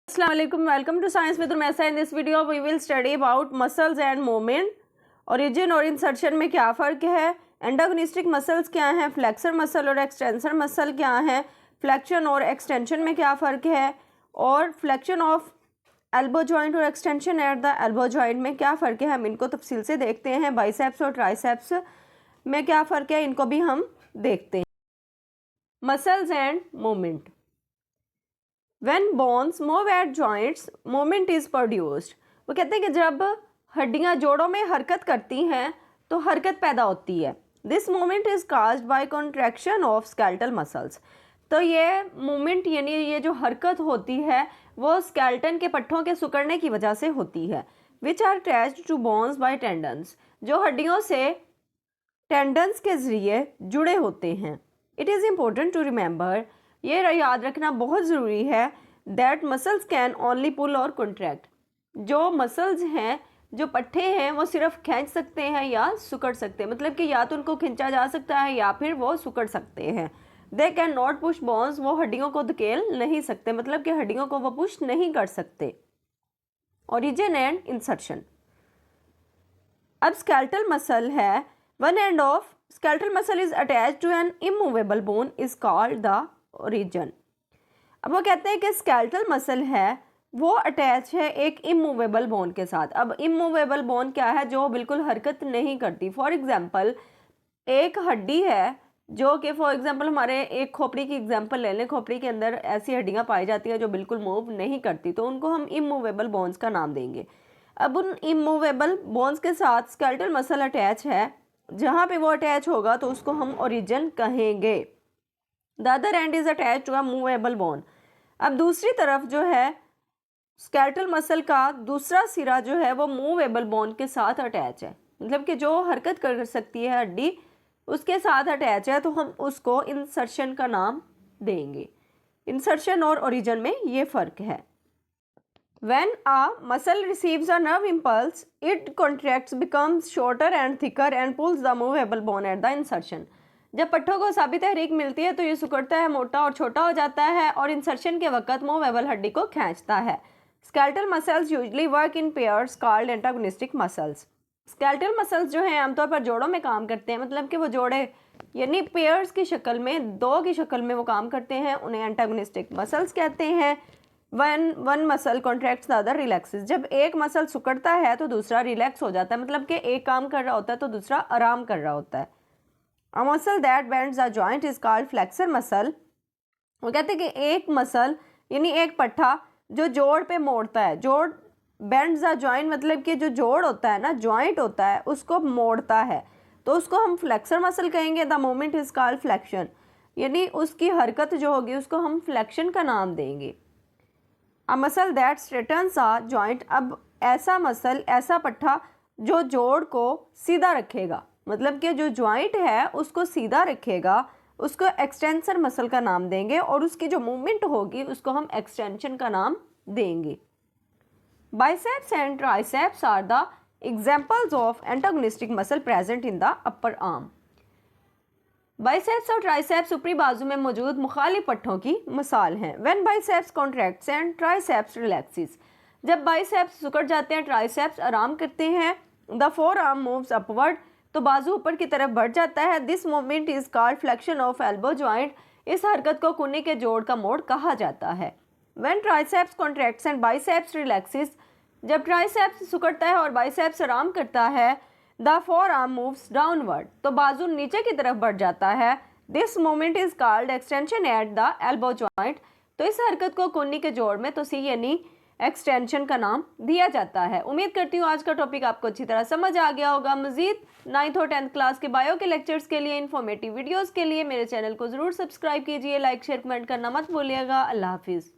Assalamualaikum, welcome to Science with Rumesa. In this video we will study about muscles and movement. Origin और insertion में क्या फ़र्क है, antagonistic muscles क्या हैं, फ्लेक्सर मसल और एक्सटेंसर मसल क्या हैं, फ्लेक्शन और एक्सटेंशन में क्या फ़र्क है, और फ्लेक्शन ऑफ एल्बो जॉइंट और extension at the elbow joint में क्या फ़र्क है, हम इनको तफसील से देखते हैं। बाइसेप्स और ट्राइसेप्स में क्या फ़र्क है, इनको भी हम देखते हैं। Muscles and movement. When bones move at joints, movement is produced. वो कहते हैं कि जब हड्डियाँ जोड़ों में हरकत करती हैं तो हरकत पैदा होती है। This movement is caused by contraction of skeletal muscles. तो ये मूवमेंट यानी ये जो हरकत होती है वो स्केलेटन के पट्ठों के सिकुड़ने की वजह से होती है। Which are attached to bones by tendons. जो हड्डियों से टेंडन्स के ज़रिए जुड़े होते हैं। It is important to remember, ये याद रखना बहुत ज़रूरी है, दैट मसल्स कैन ओनली पुल और कॉन्ट्रैक्ट। जो मसल्स हैं, जो पट्ठे हैं, वो सिर्फ खींच सकते हैं या सुकड़ सकते हैं, मतलब कि या तो उनको खींचा जा सकता है या फिर वो सुकड़ सकते हैं। They can not push bones, वो हड्डियों को धकेल नहीं सकते, मतलब कि हड्डियों को वो पुश नहीं कर सकते। Origin and insertion. अब स्केलेटल मसल है, one end of skeletal muscle is attached to an immovable bone is called the origin. अब वो कहते हैं कि स्केलेटल मसल है वो अटैच है एक इमूवेबल बोन के साथ। अब इमूवेबल बोन क्या है, जो बिल्कुल हरकत नहीं करती। फॉर एग्जांपल एक हड्डी है जो कि फॉर एग्जांपल हमारे एक खोपड़ी की एग्जांपल ले लें, खोपड़ी के अंदर ऐसी हड्डियां पाई जाती हैं जो बिल्कुल मूव नहीं करती, तो उनको हम इमूवेबल बोन्स का नाम देंगे। अब उन इमूवेबल बोन्स के साथ स्केलेटल मसल अटैच है, जहाँ पे वो अटैच होगा तो उसको हम ओरिजिन कहेंगे। The other end is attach to a movable bone. अब दूसरी तरफ जो है स्केलेटल मसल का दूसरा सिरा जो है वो मूवेबल बोन के साथ अटैच है, मतलब कि जो हरकत कर सकती है हड्डी उसके साथ अटैच है, तो हम उसको इंसर्शन का नाम देंगे। इंसर्शन और ओरिजिन में ये फ़र्क है। When a muscle receives a nerve impulse, it contracts, becomes shorter and thicker and pulls the movable bone at the insertion. जब पट्ठों को साबी तहरीक मिलती है तो ये सिकुड़ता है, मोटा और छोटा हो जाता है और इंसर्शन के वक्त मूवेबल हड्डी को खींचता है। Skeletal muscles usually work in pairs called antagonistic muscles. Skeletal muscles जो हैं आमतौर पर जोड़ों में काम करते हैं, मतलब कि वो जोड़े यानी पेयर्स की शक्ल में, दो की शक्ल में वो काम करते हैं, उन्हें एंटागोनिस्टिक मसल्स कहते हैं। One muscle contracts the other relaxes. जब एक मसल सिकुड़ता है तो दूसरा रिलैक्स हो जाता है, मतलब कि एक काम कर रहा होता है तो दूसरा आराम कर रहा होता है। A muscle that bends the joint is called flexor muscle. वो कहते हैं कि एक मसल यानी एक पट्ठा जो जोड़ पे मोड़ता है, जोड़ bends the joint मतलब कि जो जोड़ होता है ना, जॉइंट होता है, उसको मोड़ता है, तो उसको हम फ्लेक्सर मसल कहेंगे। The movement is called flexion, यानी उसकी हरकत जो होगी उसको हम फ्लेक्शन का नाम देंगे। A muscle that straightens a joint, अब ऐसा मसल, ऐसा पट्ठा जो जोड़ को सीधा रखेगा, मतलब कि जो जॉइंट है उसको सीधा रखेगा, उसको एक्सटेंसर मसल का नाम देंगे और उसकी जो मूवमेंट होगी उसको हम एक्सटेंशन का नाम देंगे। Biceps and triceps are the examples of antagonistic muscle present in the upper arm. Biceps और ट्राइसेप्स ऊपरी बाजू में मौजूद मुखालिफ पट्ठों की मिसाल हैं। When biceps contracts and triceps relaxes, जब बाइसेप्स सिकुड़ जाते हैं, ट्राइसेप्स आराम करते हैं, the forearm moves upward, तो बाजू ऊपर की तरफ बढ़ जाता है। This movement is called flexion of elbow joint, इस हरकत को कुन्नी के जोड़ का मोड़ कहा जाता है। When triceps contracts and biceps relaxes, जब ट्राइसेप्स सिकुड़ता है और बाइसेप्स आराम करता है, the forearm moves downward, तो बाजू नीचे की तरफ बढ़ जाता है। This movement is called extension at the elbow joint, तो इस हरकत को कुन्नी के जोड़ में, तो सी यानी एक्सटेंशन का नाम दिया जाता है। उम्मीद करती हूँ आज का टॉपिक आपको अच्छी तरह समझ आ गया होगा। मजीद 9th और 10th क्लास के बायो के लेक्चर्स के लिए, इन्फॉर्मेटिव वीडियोस के लिए मेरे चैनल को ज़रूर सब्सक्राइब कीजिए, लाइक शेयर कमेंट करना मत भूलिएगा। अल्लाह हाफिज़।